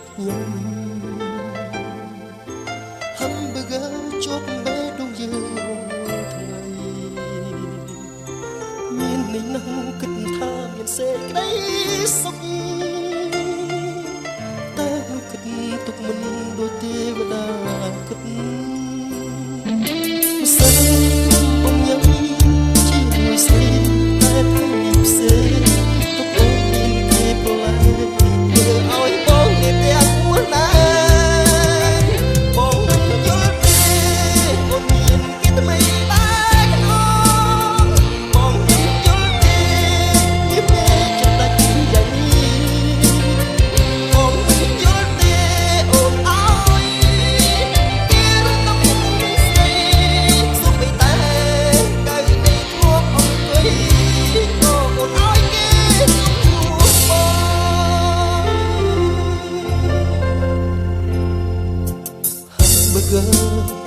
ខ្ញុំ hamburger ជួបបេះដូងយើងថ្ងៃមាននេះនឹងគិតថាមានសេចក្តីសុខតែគិតទុកមិនដូចទេវតាគិតសើបងញ៉ាំជាមួយស្រីតែថ្ងៃផ្សេងទុកអូនមានគេប្រឡាយធ្វើឲ្យបងនេះទាំងមួយណាបងមិនយល់ទេអូនមានគេថ្មីដែរក្នុងបងមិនយល់ទេនេះពេលចាំដាច់យ៉ាងនេះបងមិនយល់ទេអូនអើយគេរត់ទៅស្រីសុំបីតែកៅនេះធ្លាប់អង្គុយអូនអើយគេសុំជួបបង hamburger